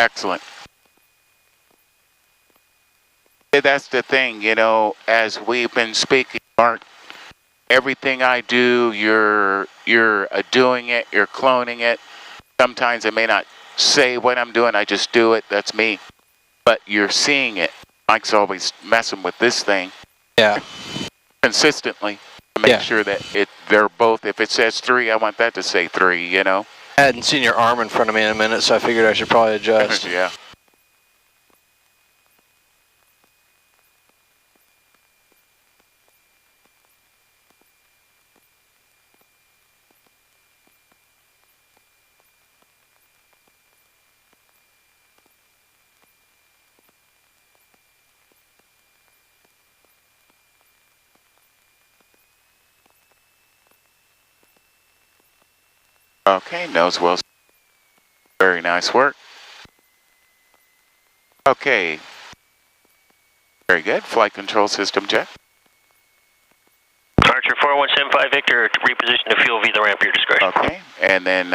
Excellent. That's the thing, you know, as we've been speaking, Mark, everything I do, you're doing it, you're cloning it. Sometimes I may not say what I'm doing, I just do it, that's me. But you're seeing it. Mike's always messing with this thing. Yeah. Consistently to make sure that they're both, if it says 3, I want that to say 3, you know? I hadn't seen your arm in front of me in a minute, so I figured I should probably adjust. Yeah. Okay, nose well. Very nice work. Okay. Very good. Flight control system check. Departure 4175 Victor, reposition the fuel via the ramp, your discretion. Okay, and then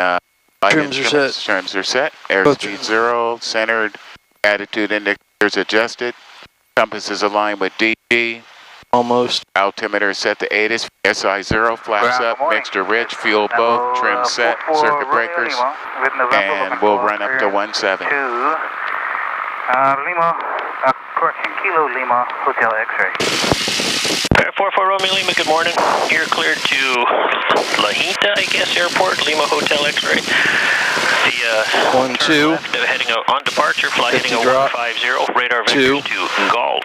trims are set. Trims are set. Airspeed 0, centered. Attitude indicators adjusted. Compass is aligned with DG. Almost. Altimeter set to ATIS. SI 0, flaps up, mixture rich, fuel both, trim set, circuit breakers, and we'll run up to 17. Lima, correction, Kilo Lima, Hotel X-ray. 44 Romeo Lima, good morning. You're cleared to La Junta, I guess, airport, Lima Hotel X-ray. The 12. Heading on departure, fly heading 150, radar vector to Galtz.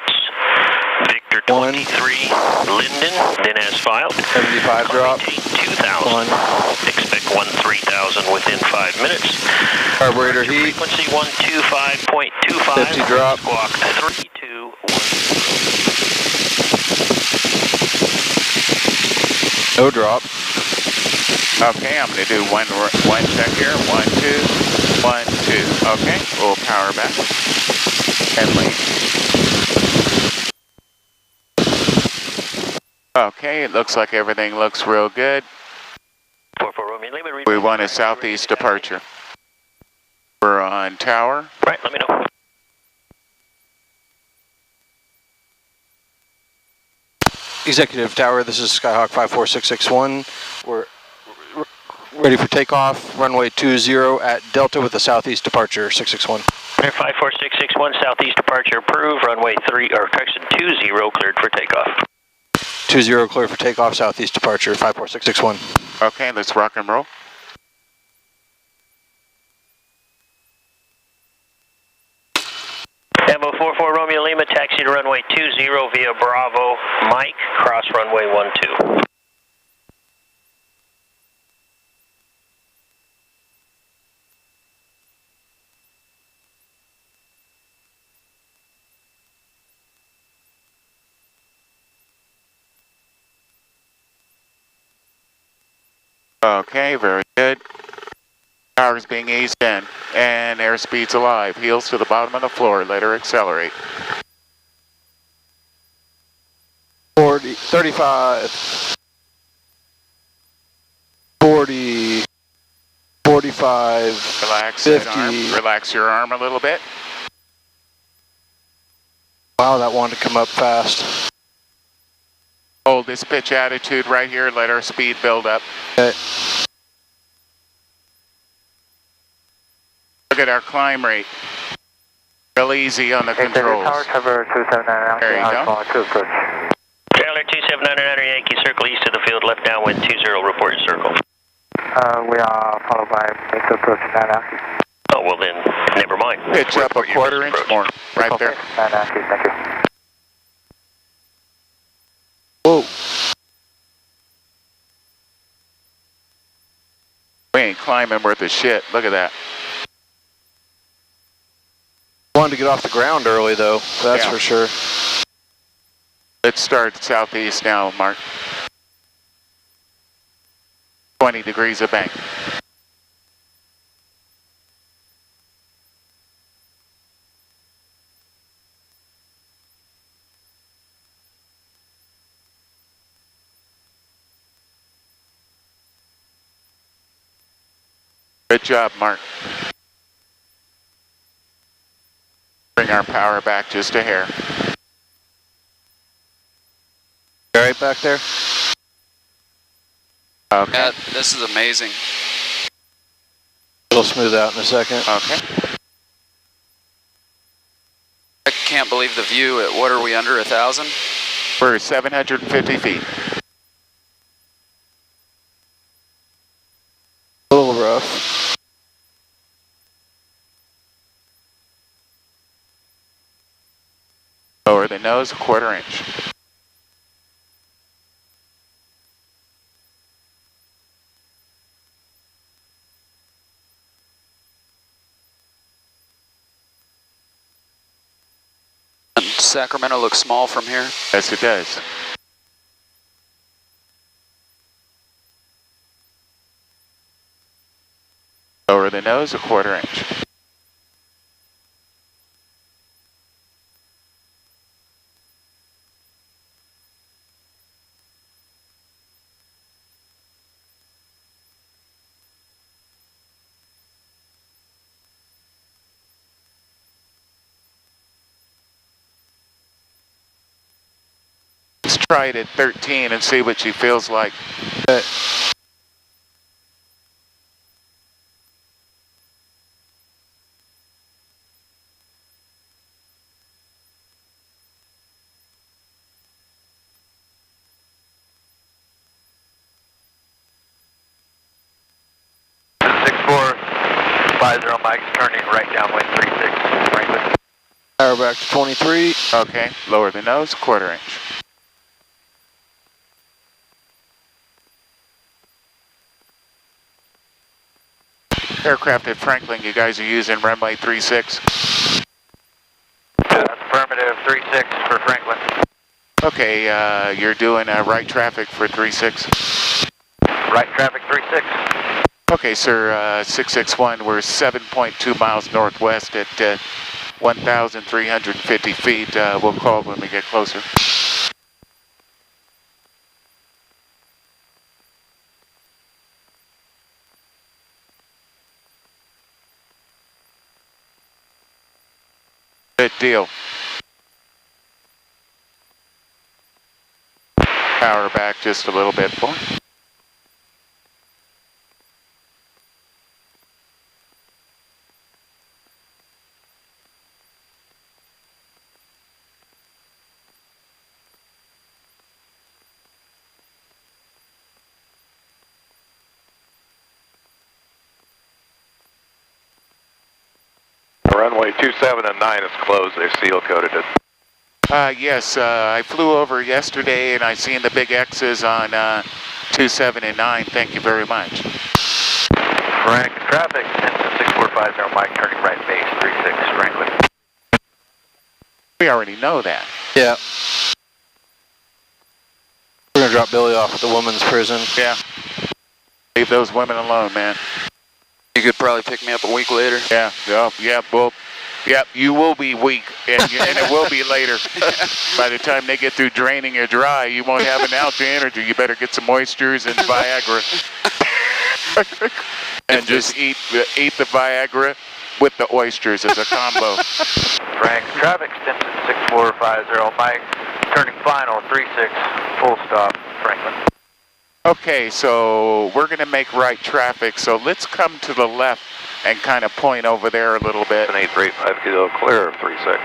Victor 23, Linden, then as filed. 75 drop. 2,000. Expect 13,000 within 5 minutes. Carburetor heat. Frequency 125.25. 50 drop. Squawk 321. No drop. Okay, I'm going to do one check here. 1, 2, 1, 2. Okay, we'll power back and leave. Okay, it looks like everything looks real good. We want a southeast departure. We're on tower. Right, let me know. Executive Tower, this is Skyhawk 54661. We're ready for takeoff. Runway 20 at Delta with a southeast departure 661. 54661, southeast departure approved. Runway 20 cleared for takeoff. 20 cleared for takeoff, southeast departure 54661. Okay, let's rock and roll. Echo 44 Romeo Lima, taxi to runway 20 via Bravo Mike, cross runway 12. Okay, very good. Power is being eased in, and airspeed's alive. Heels to the bottom of the floor. Let her accelerate. 40, 35, 40, 45, Relax 50. that arm. Relax your arm a little bit. Wow, that wanted to come up fast. Hold this pitch attitude right here. Let our speed build up. Okay. Look at our climb rate. Real easy on the controls. Tower, cover 279. There you go. Trailer 2799 Yankee, circle east of the field, left downwind 20, report your circle. We are followed by mid approach 9 Oh, well then, never mind. Pitch up a quarter inch more. Right there. 9 thank you. Whoa. We ain't climbing worth a shit. Look at that. Wanted to get off the ground early though, that's for sure. Let's start southeast now, Mark. 20 degrees of bank. Good job, Mark. bring our power back just a hair. All right back there? Okay. Yeah, this is amazing. It'll smooth out in a second. Okay. I can't believe the view. At what are we, under 1,000? We're 750 feet. A little rough. Lower the nose, 1/4 inch. Sacramento looks small from here. Yes, it does. Lower the nose, 1/4 inch. Let's try it at 13 and see what she feels like. Okay. Mike's turning right downwind 36, Franklin. Power back to 23. Okay, lower the nose, 1/4 inch. Aircraft at Franklin, you guys are using runway 36. That's affirmative, 36 for Franklin. Okay, you're doing right traffic for 36. Right traffic 36. Okay, sir, 661, we're 7.2 miles northwest at 1,350 feet. We'll call when we get closer. Good deal. Power back just a little bit more. Runway 27 and 9 is closed. They've seal coded it. Yes, I flew over yesterday and I seen the big X's on 27 and 9. Thank you very much. Frank, traffic, 6450 Mike, turning right base 36, Franklin. We already know that. Yeah. We're gonna drop Billy off at the women's prison. Yeah. Leave those women alone, man. You could probably pick me up a week later. Yeah, well, yep, you will be weak, and it will be later. By the time they get through draining you dry, you won't have an ounce of energy. You better get some oysters and Viagra. And just eat the Viagra with the oysters as a combo. Frank, traffic, Stimson 6450 Mike, turning final 36, full stop, Franklin. Okay, so we're going to make right traffic, so let's come to the left and kind of point over there a little bit. 7835 kilo clear of 36.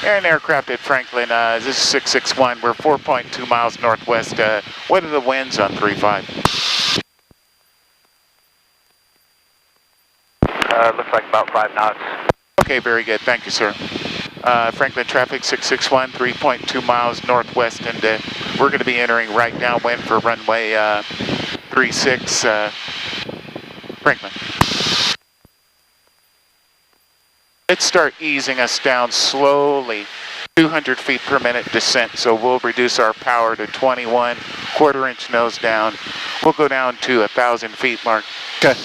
An aircraft at Franklin, this is 661, we're 4.2 miles northwest. What are the winds on 35? Looks like about 5 knots. Okay, very good, thank you, sir. Franklin traffic 661, 3.2 miles northwest, and we're going to be entering right downwind for runway 36, Franklin. Let's start easing us down slowly, 200 feet per minute descent, so we'll reduce our power to 21, 1/4 inch nose down. We'll go down to 1,000 feet mark. Okay.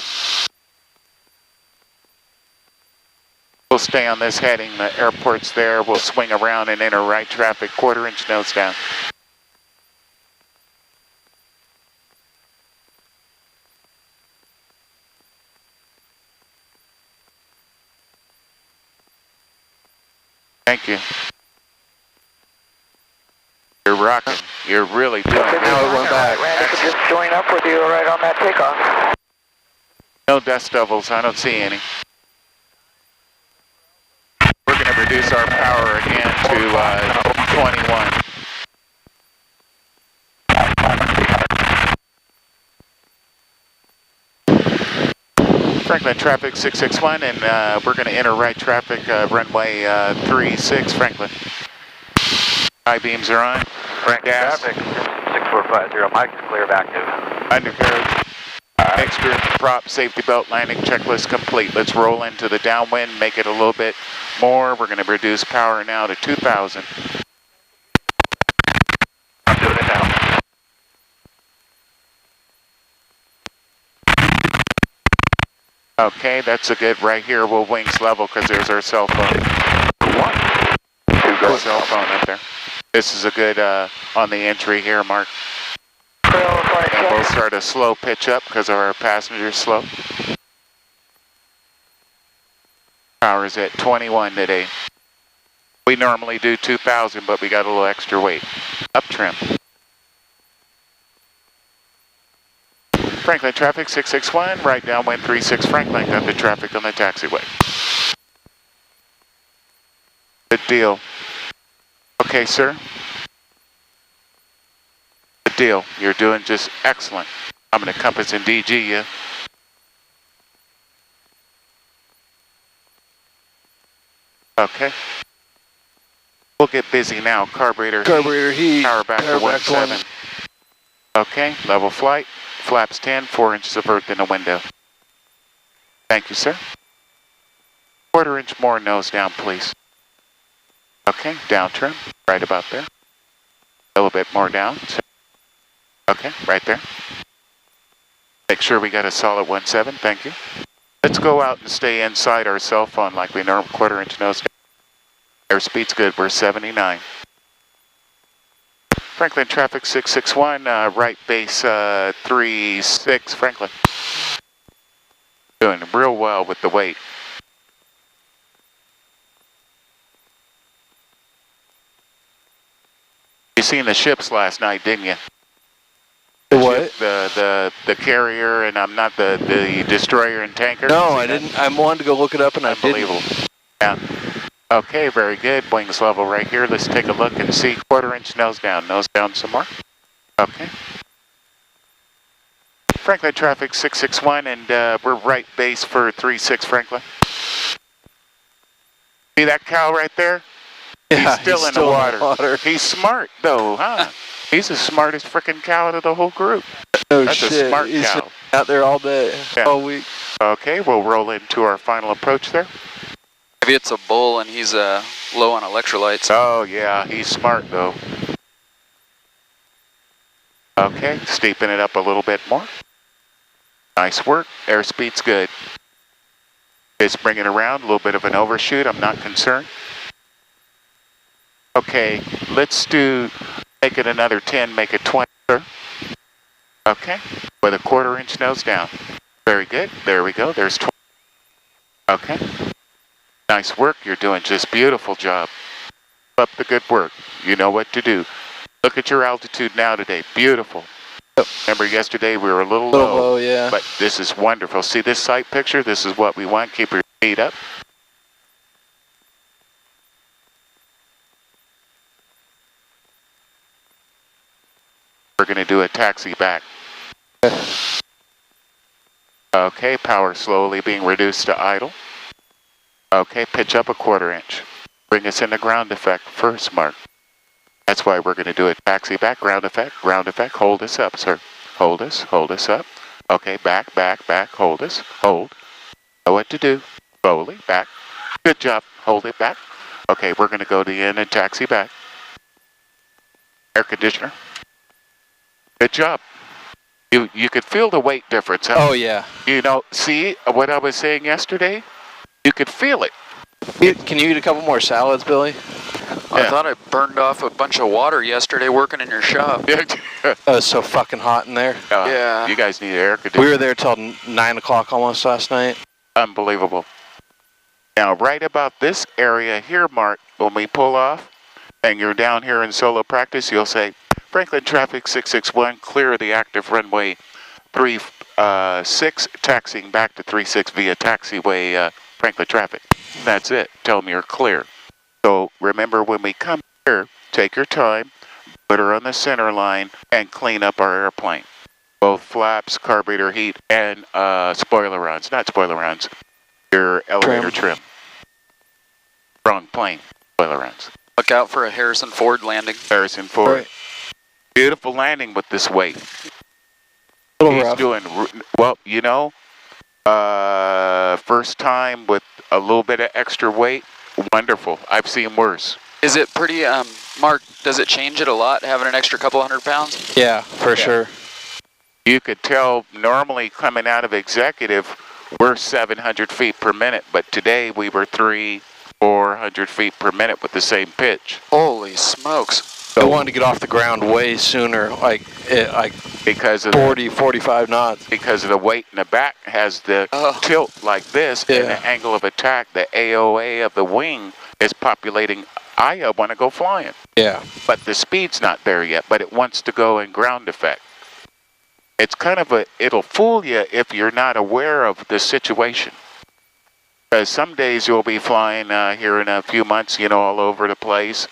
We'll stay on this heading, the airport's there, we'll swing around and enter right traffic, 1/4 inch nose down. Thank you. You're rocking. You're really doing it. Now it went back. Randy can just join up with you right on that takeoff. No dust devils. I don't see any. We're going to reduce our power again to 21. Franklin traffic 661, and we're going to enter right traffic runway 36 Franklin. High beams are on. Franklin Gas. traffic 6450. Mike's clear of active. Undercarriage. Mixture, prop, safety belt, landing checklist complete. Let's roll into the downwind, make it a little bit more. We're going to reduce power now to 2,000. I'm doing it now. Okay, that's a good, right here we'll wings level because there's our cell phone. Our cell phone up there. This is a good on the entry here, Mark. And we'll start a slow pitch up because our passenger's slow. Power is at 21 today. We normally do 2,000, but we got a little extra weight. Up trim. Franklin traffic 661, right downwind 36 Franklin, got the traffic on the taxiway. Good deal. Okay, sir. Good deal. You're doing just excellent. I'm going to compass and DG you. Okay. We'll get busy now. Carburetor heat. Power back to 17. Okay, level flight. Flaps 10, 4 inches of earth in the window. Thank you, sir. 1/4 inch more nose down, please. Okay, down trim, right about there. A little bit more down. Okay, right there. Make sure we got a solid 17, thank you. Let's go out and stay inside our cell phone like we normally 1/4 inch nose down. Airspeed's good, we're 79. Franklin traffic 661, right base 36 Franklin. Doing real well with the weight. You seen the ships last night, didn't you? The what? The carrier, and I'm not the destroyer and tanker. No, I didn't. I wanted to go look it up and I didn't. Unbelievable. Yeah. Okay, very good. Wings level right here. Let's take a look and see 1/4 inch nose down. Nose down some more. Okay. Franklin traffic 661, and we're right base for 36 Franklin. See that cow right there? Yeah, he's still in the water. He's smart though, huh? He's the smartest freaking cow out of the whole group. No That's shit. a smart He's cow. out there all day, all week. Okay, we'll roll into our final approach there. Maybe it's a bull and he's low on electrolytes. Oh yeah, he's smart though. Okay, steepen it up a little bit more. Nice work, airspeed's good. Just bring it around, a little bit of an overshoot, I'm not concerned. Okay, let's make it another 10, make it 20, sir. Okay, with a 1/4 inch nose down. Very good, there we go, there's 20. Okay. Nice work, you're doing just beautiful job. Keep up the good work. You know what to do. Look at your altitude now today. Beautiful. Remember yesterday we were a little low, yeah. but this is wonderful. See this sight picture? This is what we want. Keep your feet up. We're going to do a taxi back. Okay, power slowly being reduced to idle. Okay, pitch up a 1/4 inch. Bring us into ground effect first, Mark. That's why we're going to do a taxi back, ground effect, hold us up, sir. Hold us up. Okay, back, hold us, hold. Know what to do. Slowly, back. Good job, hold it back. Okay, we're going to go to the end and taxi back. Air conditioner. Good job. You could feel the weight difference, huh? Oh yeah. You know, see what I was saying yesterday? You could feel it. Can you eat a couple more salads, Billy? I thought I burned off a bunch of water yesterday working in your shop. Oh, it's so fucking hot in there. Yeah. You guys need air conditioning. We were there till 9 o'clock almost last night. Unbelievable. Now, right about this area here, Mark, when we pull off and you're down here in solo practice, you'll say, Franklin traffic 661, clear the active runway 36, taxiing back to 36 via taxiway Franklin traffic. That's it. Tell them you're clear. So remember, when we come here, take your time, put her on the center line, and clean up our airplane. Both flaps, carburetor heat, and spoiler rounds. Not spoiler rounds, your elevator trim. Wrong plane, spoiler rounds. Look out for a Harrison Ford landing. Harrison Ford. Right. Beautiful landing with this weight. A little He's rough. doing, well, you know, first time with a little bit of extra weight, wonderful. I've seen worse. Is it pretty, Mark, does it change it a lot having an extra couple 100 pounds? Yeah, for sure. You could tell normally coming out of executive, we're 700 feet per minute, but today we were 400 feet per minute with the same pitch. Holy smokes. I wanted to get off the ground way sooner, like Because of 40, 45 knots. because of the weight in the back has the tilt like this, and the angle of attack, the AOA of the wing is populating. I want to go flying. Yeah. But the speed's not there yet, but it wants to go in ground effect. It's kind of it'll fool you if you're not aware of the situation. Because some days you'll be flying here in a few months, you know, all over the place.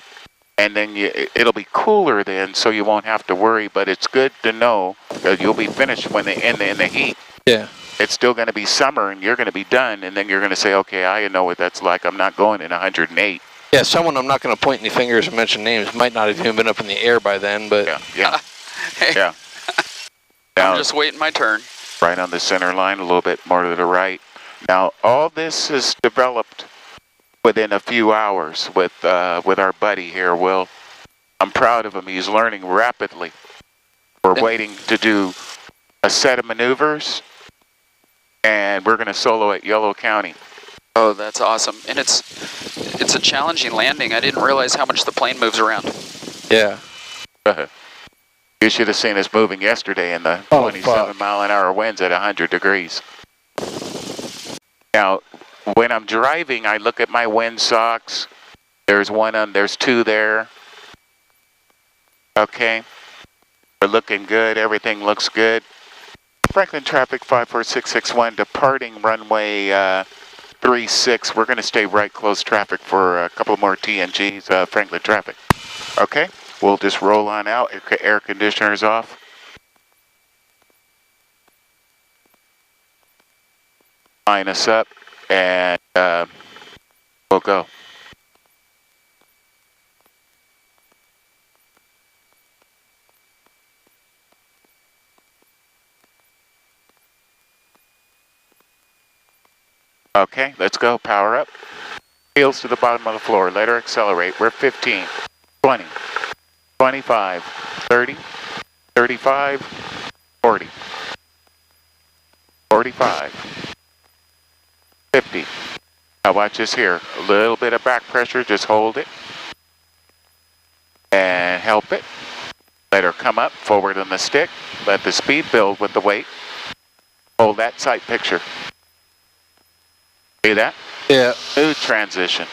And then it'll be cooler then, so you won't have to worry. But it's good to know that you'll be finished when in the heat. Yeah. It's still going to be summer, and you're going to be done. And then you're going to say, okay, I know what that's like. I'm not going in 108. Yeah, someone, I'm not going to point any fingers or mention names, might not have even been up in the air by then, but... Yeah. Hey, Yeah. Now, I'm just waiting my turn. right on the center line, a little bit more to the right. Now, all this is developed within a few hours with our buddy here, Will. I'm proud of him. He's learning rapidly. We're waiting to do a set of maneuvers, and we're going to solo at Yellow County. Oh, that's awesome. And it's a challenging landing. I didn't realize how much the plane moves around. Yeah. You should have seen us moving yesterday in the 27-mile-an-hour winds at 100 degrees. Now, when I'm driving, I look at my wind socks. There's two there. Okay. We're looking good. Everything looks good. Franklin traffic 54661, departing runway 36. We're going to stay right close traffic for a couple more TNGs, Franklin traffic. Okay. We'll just roll on out. Air conditioners off. Line us up, and we'll go. Okay, let's go. Power up. Heels to the bottom of the floor. Let her accelerate. We're 15, 20. 25, 30, 35, 40, 45, 50. Now watch this here. A little bit of back pressure, just hold it. And help it. Let her come up, forward on the stick. Let the speed build with the weight. Hold that sight picture. See that? Yeah. Smooth transition.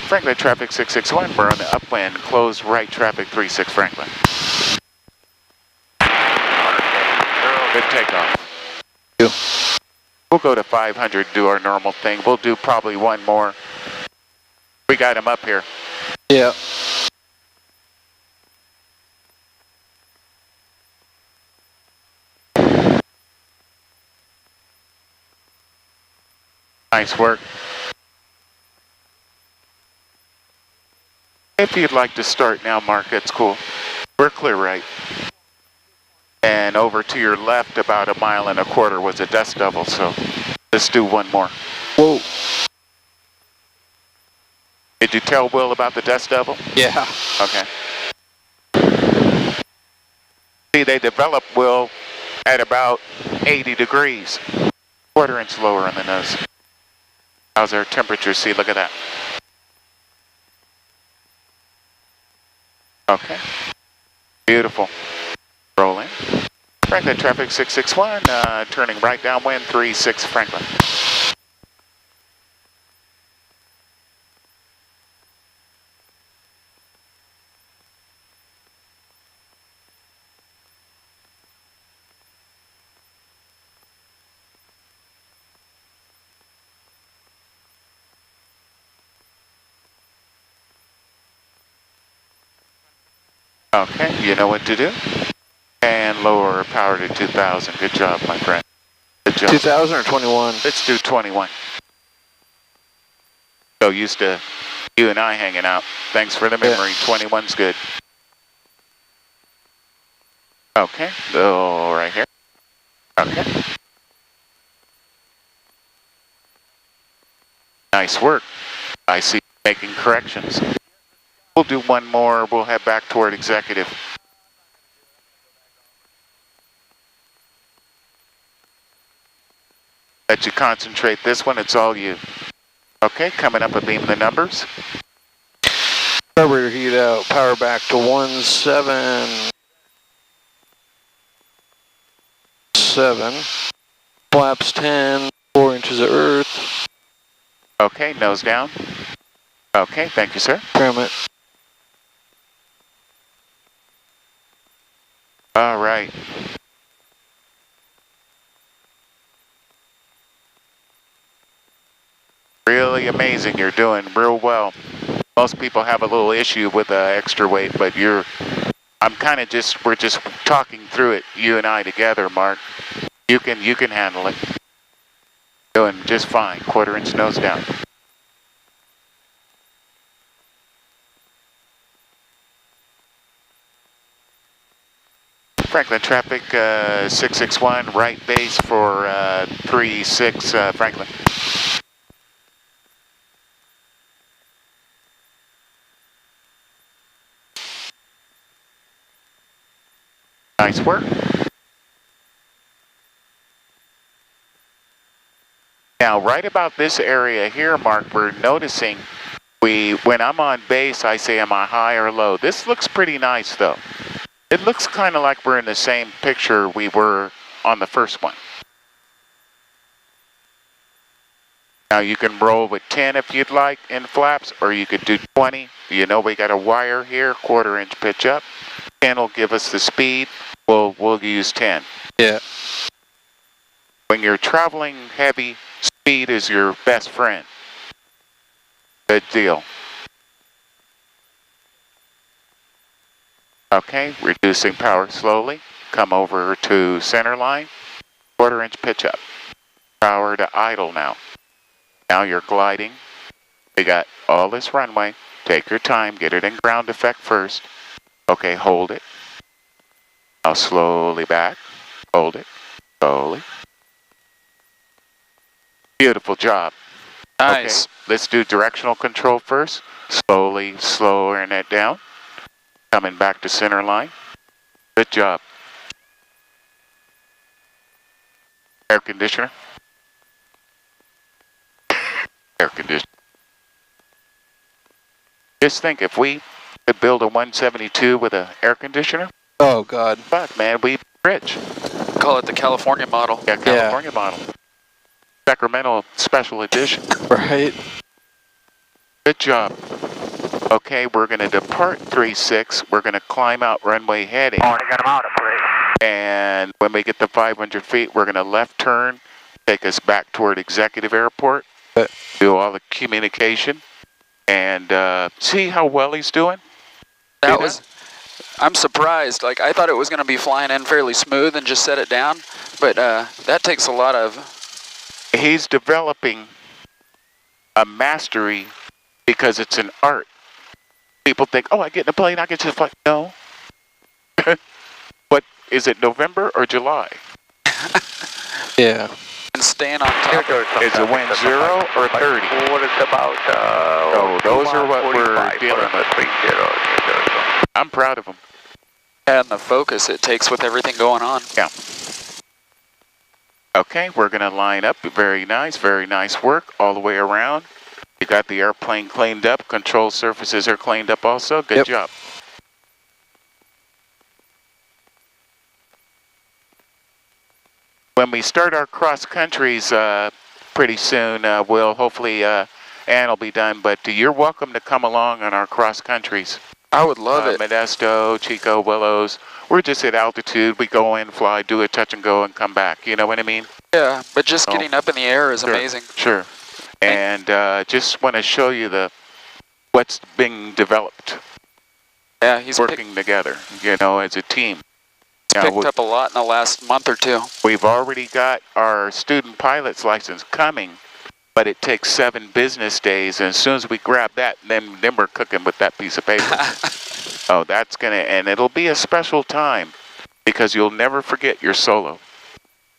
Franklin traffic 661, we're on the upwind, closed right traffic 36 Franklin. Good takeoff. We'll go to 500, do our normal thing. We'll do probably one more. We got him up here. Yeah. Nice work. If you'd like to start now, Mark, that's cool. We're clear right. And over to your left, about 1.25 miles was a dust devil, so let's do one more. Whoa. Did you tell Will about the dust devil? Yeah. Okay. See, they develop, Will, at about 80 degrees. 1/4 inch lower on the nose. How's our temperature? See, look at that. Okay. Beautiful. Rolling. Franklin traffic 661, turning right downwind 36 Franklin. Okay, you know what to do. And lower power to 2,000. Good job, my friend. Good job. 2,000 or 21? Let's do 21. So used to you and I hanging out. Thanks for the memory. Yeah. 21's good. Okay, go right here. Okay. Nice work. I see you making corrections. We'll do one more. We'll head back toward executive. Let you concentrate this one. It's all you. Okay, coming up a beam the numbers. Carburetor heat out. Power back to 17. 7. Flaps 10. 4 inches of earth. Okay, nose down. Okay, thank you, sir. Trim it. All right. Really amazing. You're doing real well. Most people have a little issue with extra weight, but we're just talking through it, you and I together, Mark. You can handle it. Doing just fine. 1/4 inch nose down. Franklin traffic 661, right base for 36 Franklin. Nice work. Now, right about this area here, Mark, we're noticing when I'm on base, I say, am I high or low? This looks pretty nice, though. It looks kind of like we're in the same picture we were on the first one. Now, you can roll with 10 if you'd like in flaps, or you could do 20. You know, we got a wire here, 1/4 inch pitch up. 10 will give us the speed. We'll use 10. Yeah. When you're traveling heavy, speed is your best friend. Good deal. Okay, reducing power slowly. Come over to center line. 1/4 inch pitch up. Power to idle now. Now you're gliding. We got all this runway. Take your time. Get it in ground effect first. Okay, hold it. Now slowly back. Hold it. Slowly. Beautiful job. Nice. Okay, let's do directional control first. Slowly, slowing it down. Coming back to center line. Good job. Air conditioner. Air conditioner. Just think, if we could build a 172 with an air conditioner. Oh, God. Fuck, man, we'd be rich. Call it the California model. Yeah, California model. Sacramento special edition. Right. Good job. Okay, we're going to depart 36. We're going to climb out runway heading. Already got him out of place. And when we get to 500 feet, we're going to left turn, take us back toward Executive Airport, do all the communication, and see how well he's doing. I'm surprised. Like, I thought it was going to be flying in fairly smooth and just set it down, but that takes a lot of... He's developing a mastery because it's an art. People think, oh, I get in a plane, I can just fly. No. What, is it November or July? Yeah. And staying on top. Is the wind 0 or 30? What is about? Oh, those are what we're dealing with. I'm proud of him. And the focus it takes with everything going on. Yeah. Okay, we're going to line up. Very nice work all the way around. You got the airplane cleaned up. Control surfaces are cleaned up also. Good job. When we start our cross countries pretty soon, we'll hopefully Ann will be done, but you're welcome to come along on our cross countries. I would love it. Modesto, Chico, Willows. We're just at altitude. We go in, fly, do a touch and go, and come back. You know what I mean? Yeah, but just getting up in the air is amazing. Sure. And just want to show you what's being developed. Yeah, he's working together, you know, as a team. picked up a lot in the last month or two. We've already got our student pilot's license coming, but it takes 7 business days, and as soon as we grab that, then we're cooking with that piece of paper. Oh, that's gonna, and it'll be a special time because you'll never forget your solo.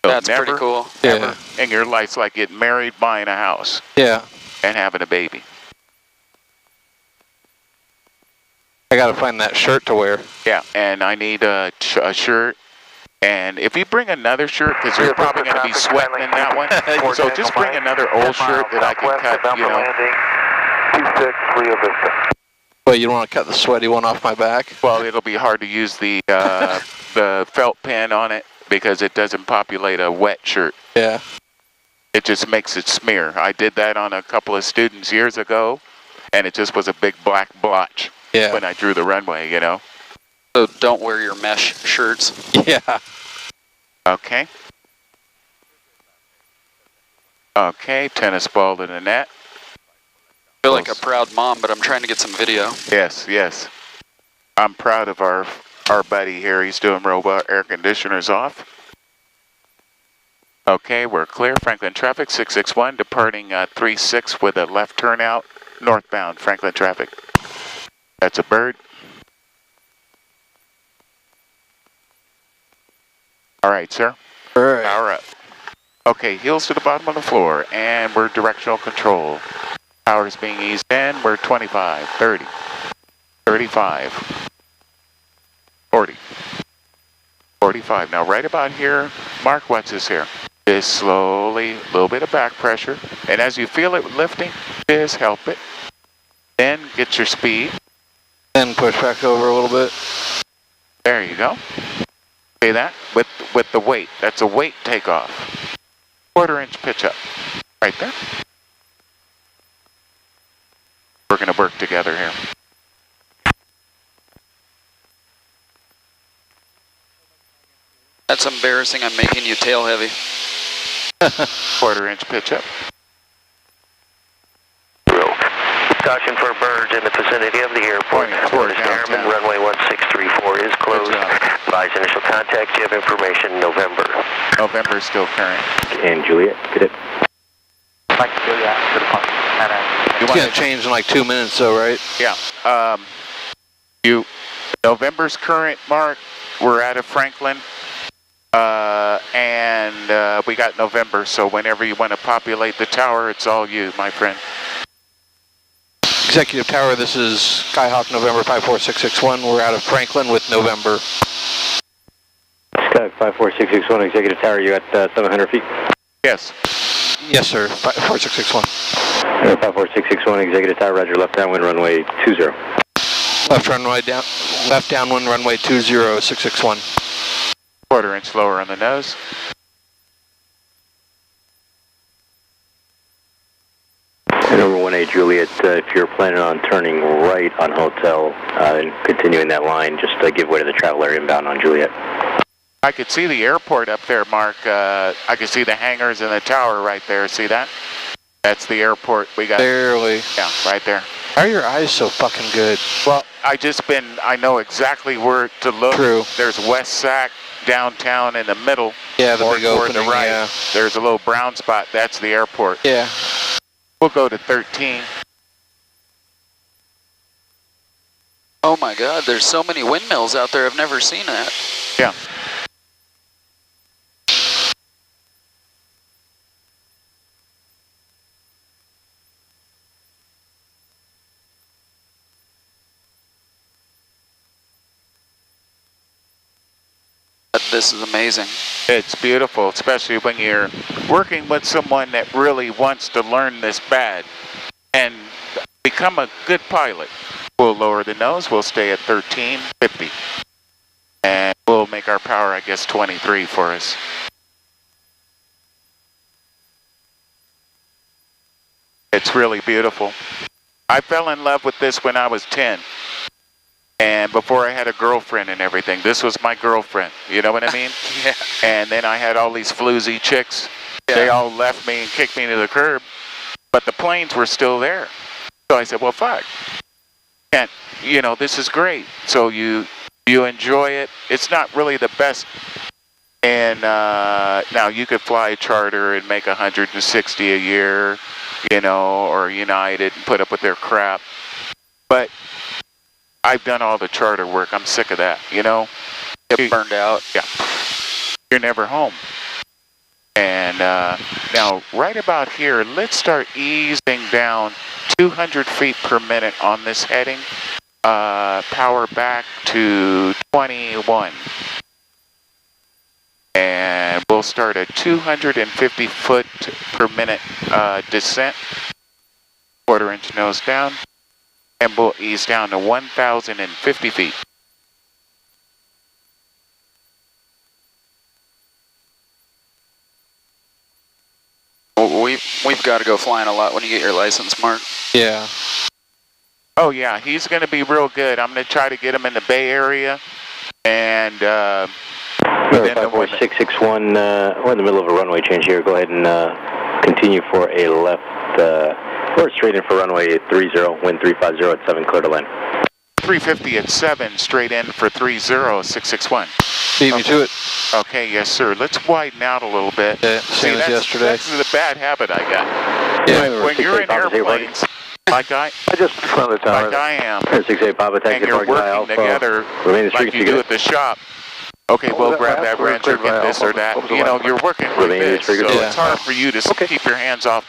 That's pretty cool. Ever in your life. It's like getting married, buying a house. Yeah. And having a baby. I gotta find that shirt to wear. Yeah, and I need a shirt. And if you bring another shirt, because you're probably going to be sweating in that one, so just bring another old shirt that I can cut, you know. 26 Rio Vista. Well, you don't want to cut the sweaty one off my back? Well, it'll be hard to use the felt pen on it because it doesn't populate a wet shirt. Yeah. It just makes it smear. I did that on a couple of students years ago, and it just was a big black blotch when I drew the runway, you know. So don't wear your mesh shirts. Yeah. Okay. Okay, tennis ball to the net. I feel like a proud mom, but I'm trying to get some video. Yes, yes. I'm proud of our buddy here. He's doing real well. Air conditioners off. Okay, we're clear. Franklin traffic 661 departing 36 with a left turnout northbound Franklin traffic. That's a bird. All right, sir. All right. Power up. Okay, heels to the bottom of the floor, and we're directional control. Power's being eased in. We're 25, 30, 35, 40, 45. Now, right about here, Mark, watch this here. Just slowly, a little bit of back pressure. And as you feel it lifting, just help it. Then get your speed. Then push back over a little bit. There you go. See that? With the weight. That's a weight takeoff. 1/4 inch pitch up. Right there. We're going to work together here. That's embarrassing. I'm making you tail heavy. 1/4 inch pitch up. Caution for birds in the vicinity of the airport. Towards Airman, runway 1634 is closed. Advise initial contact. You have information November. November is still current. And Juliet, get it? Mike Juliet, to the point. It's going to change in like 2 minutes though, right? Yeah. November's current, Mark. We're out of Franklin. And we got November, so whenever you want to populate the tower, it's all you, my friend. Executive Tower, this is Skyhawk November 54661. We're out of Franklin with November. Skyhawk 54661, Executive Tower, you at 700 feet? Yes. Yes, sir. 54661. 54661, Executive Tower, roger, left downwind runway 20. Left downwind runway 20661. 1/4 inch lower on the nose. Number 1A, Juliet, if you're planning on turning right on Hotel and continuing that line, just give way to the travel area inbound on Juliet. I could see the airport up there, Mark. I could see the hangars and the tower right there. See that? That's the airport. We got. Barely. Yeah, right there. How are your eyes so fucking good? Well, I know exactly where to look. True. There's West Sac downtown in the middle. Yeah, the big toward opening, the right. yeah. There's a little brown spot. That's the airport. Yeah. We'll go to 13. Oh my God, there's so many windmills out there. I've never seen that. Yeah. This is amazing. It's beautiful, especially when you're working with someone that really wants to learn this bad and become a good pilot. We'll lower the nose. We'll stay at 1350. And we'll make our power, I guess, 23 for us. It's really beautiful. I fell in love with this when I was 10. And before I had a girlfriend and everything, this was my girlfriend. You know what I mean? Yeah. And then I had all these floozy chicks. Yeah. They all left me and kicked me to the curb. But the planes were still there. So I said, well, fuck. And, you know, this is great. So you enjoy it. It's not really the best. And now you could fly a charter and make 160 a year, you know, or United and put up with their crap. But I've done all the charter work. I'm sick of that, you know. Get burned out. Yeah. You're never home. And now, right about here, let's start easing down 200 feet per minute on this heading. Power back to 21. And we'll start a 250 foot per minute descent. Quarter-inch nose down. And we'll ease down to 1,050 feet. We've got to go flying a lot when you get your license, Mark. Yeah. Oh yeah, he's going to be real good. I'm going to try to get him in the Bay Area, and within 661, we're in the middle of a runway change here. Go ahead and continue for a left, or straight in for runway 30, wind 350 at 7, clear to land. 350 at 7, straight in for 30, 661. Beat me to it. Okay, yes sir. Let's widen out a little bit. Yeah, same as yesterday. That's the bad habit I got. Yeah. When you're in airplanes, like I just from the tower. Like I am, 68 Papa, and you're working together like you do at the shop. Okay, we'll grab that wrench or get this or that. You know, you're working like this, so it's hard for you to keep your hands off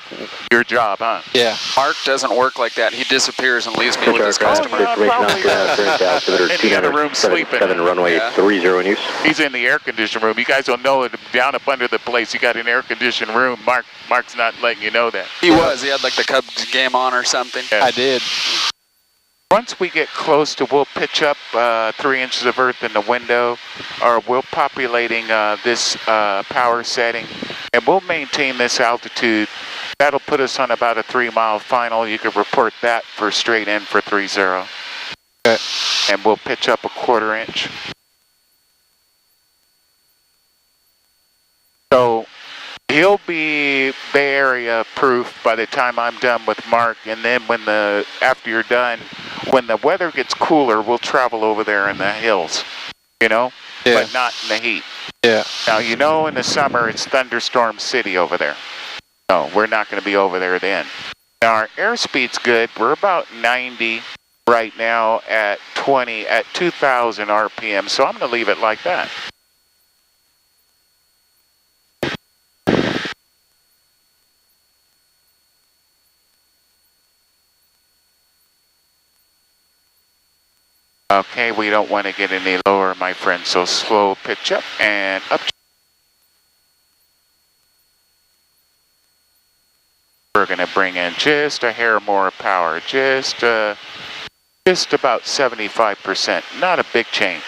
your job, huh? Yeah. Mark doesn't work like that. He disappears and leaves me with his customer. In the other room sleeping. Runway 30 in use. He's in the air conditioning room. You guys don't know it. Down up under the place, you got an air conditioned room. Mark's not letting you know that. He was. He had like the Cubs game on or something. Yeah. I did. Once we get close to, we'll pitch up 3 inches of earth in the window, or we're populating this power setting, and we'll maintain this altitude. That'll put us on about a 3-mile final. You could report that for straight in for 30. Okay. And we'll pitch up a 1/4 inch. So he'll be Bay Area proof by the time I'm done with Mark, and then after you're done, when the weather gets cooler, we'll travel over there in the hills, you know, but not in the heat. Yeah. Now, you know, in the summer, it's thunderstorm city over there. No, we're not going to be over there then. Now, our airspeed's good. We're about 90 right now at 2,000 RPM, so I'm going to leave it like that. Okay, we don't want to get any lower, my friend, so slow pitch up and up. We're going to bring in just a hair more power, just about 75%, not a big change.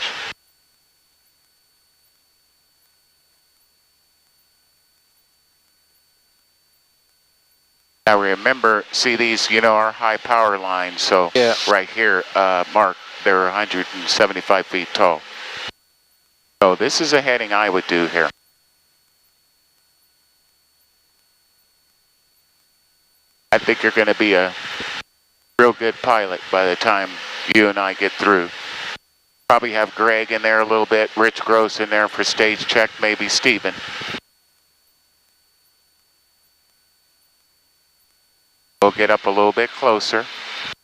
Now remember, see these, you know, our high power lines, so right here, Mark, they're 175 feet tall. So this is a heading I would do here. I think you're going to be a real good pilot by the time you and I get through. Probably have Greg in there a little bit, Rich Gross in there for stage check, maybe Steven. We'll get up a little bit closer.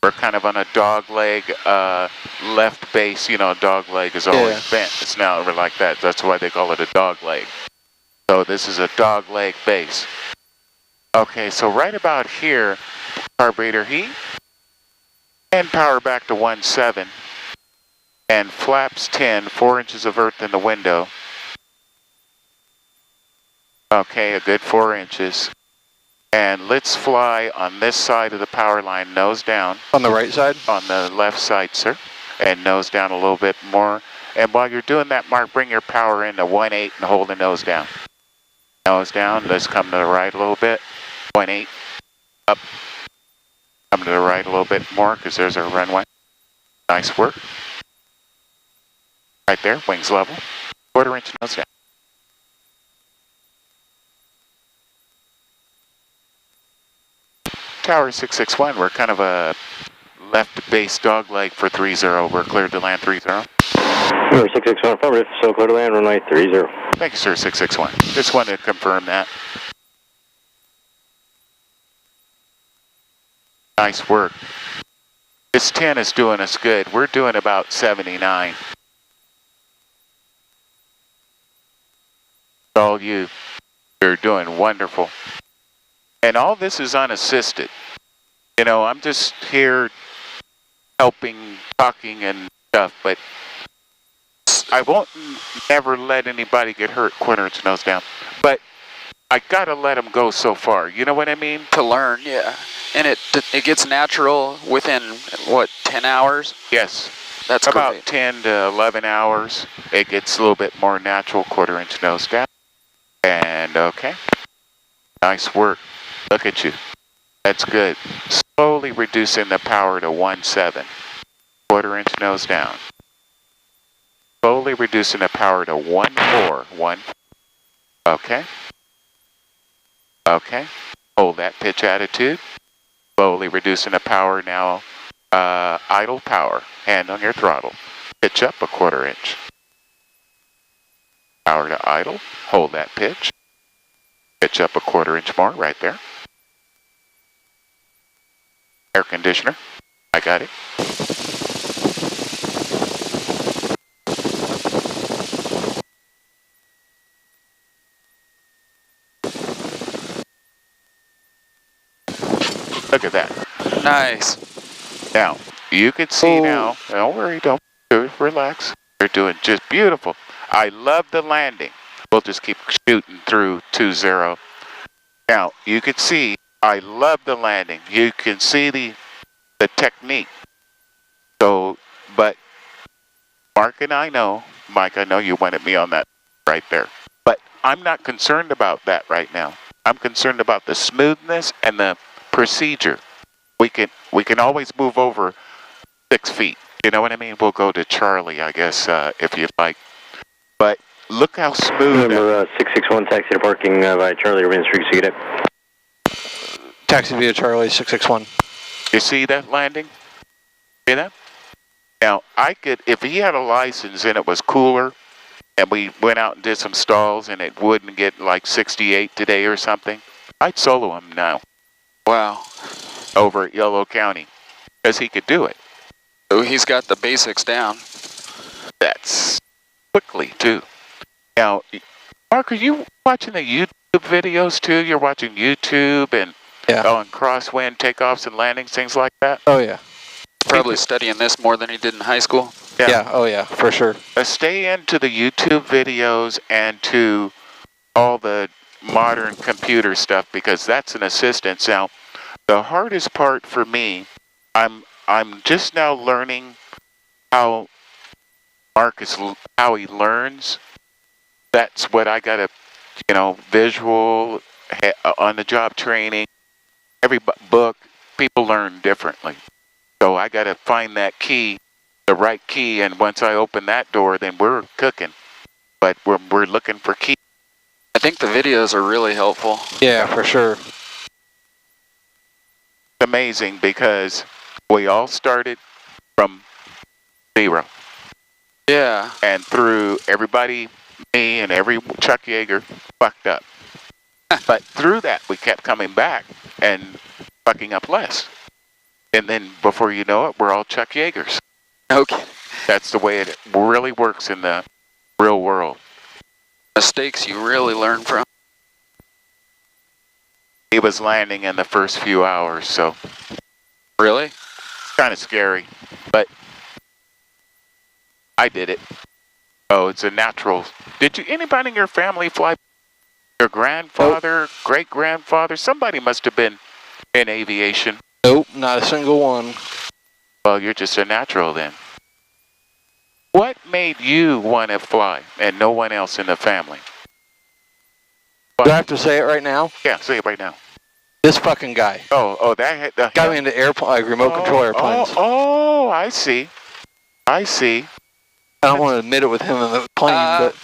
We're kind of on a dog leg left base. You know, dog leg is always bent. It's now like that. That's why they call it a dog leg. So this is a dog leg base. Okay, so right about here, carburetor heat, and power back to 1.7, and flaps 10, 4 inches of earth in the window. Okay, a good 4 inches. And let's fly on this side of the power line, nose down. On the right side? On the left side, sir. And nose down a little bit more. And while you're doing that, Mark, bring your power into 1.8 and hold the nose down. Nose down, let's come to the right a little bit. 0.8, up. Come to the right a little bit more, because there's our runway. Nice work. Right there, wings level. 1/4 inch nose down. Tower 661, we're kind of a left base dog leg for 30. We're cleared to land 30. Number 661, affirmative, so clear to land, runway 30. Thank you, sir, 661. Just wanted to confirm that. Nice work. This 10 is doing us good. We're doing about 79. All you. You're doing wonderful. And all this is unassisted. You know, I'm just here helping, talking and stuff, but I won't never let anybody get hurt, quarter-inch nose down. But I gotta let them go so far. You know what I mean? To learn, yeah. And it gets natural within, what, 10 hours? Yes. That's about great. 10 to 11 hours. It gets a little bit more natural, quarter-inch nose down. And okay. Nice work. Look at you. That's good. Slowly reducing the power to 1.7. Quarter-inch nose down. Slowly reducing the power to 1.4. Okay. Okay. Hold that pitch attitude. Slowly reducing the power now. Idle power. Hand on your throttle. Pitch up a quarter-inch. Power to idle. Hold that pitch. Pitch up a quarter-inch more right there. Air conditioner. I got it. Look at that. Nice. Now, you can see now. Don't worry, don't relax. You're doing just beautiful. I love the landing. We'll just keep shooting through 20. Now, you can see, I love the landing. You can see the technique. So, but Mark and I know, Mike, I know you wanted me on that right there. But I'm not concerned about that right now. I'm concerned about the smoothness and the procedure. We can always move over 6 feet. You know what I mean? We'll go to Charlie, I guess, if you'd like. But look how smooth. Number 661, taxi to parking by Charlie, remains frequency cadet. Taxi via Charlie, 661. You see that landing? See that? Now, I could, if he had a license and it was cooler, and we went out and did some stalls and it wouldn't get like 68 today or something, I'd solo him now. Wow. Over at Yolo County, because he could do it. So he's got the basics down. That's quickly, too. Now, Mark, are you watching the YouTube videos, too? You're watching YouTube and on crosswind takeoffs and landings, things like that? Oh, yeah. Probably studying this more than he did in high school. Yeah, oh, yeah, for sure. Stay into the YouTube videos and to all the modern computer stuff, because that's an assistance. Now, the hardest part for me, I'm just now learning how Marcus, how he learns. That's what I gotta, visual, on the job training, every book, people learn differently. So I gotta find that key, the right key, and once I open that door, then we're cooking. But we're looking for keys. I think the videos are really helpful. Yeah, for sure. Amazing, because we all started from 0. Yeah. And through everybody, me and every Chuck Yeager fucked up. But through that, we kept coming back and fucking up less. And then before you know it, we're all Chuck Yeagers. Okay. That's the way it really works in the real world. Mistakes you really learn from. He was landing in the first few hours, so. Really? Kind of scary, but I did it. Oh, it's a natural. Did you, anybody in your family fly? Your grandfather, great-grandfather? Somebody must have been in aviation. Nope, not a single one. Well, you're just a natural then. What made you want to fly and no one else in the family? Do I have to say it right now? Yeah, say it right now. This fucking guy. Oh, that got me into remote control airplanes. Oh, I see. I see. I don't want to admit it with him in the plane, but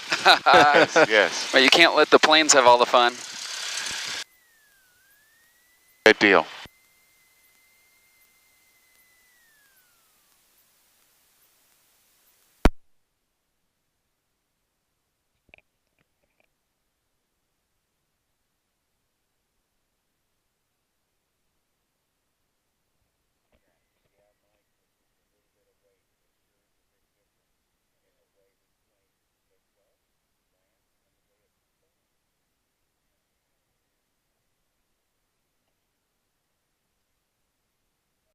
yes. But you can't let the planes have all the fun. Good deal.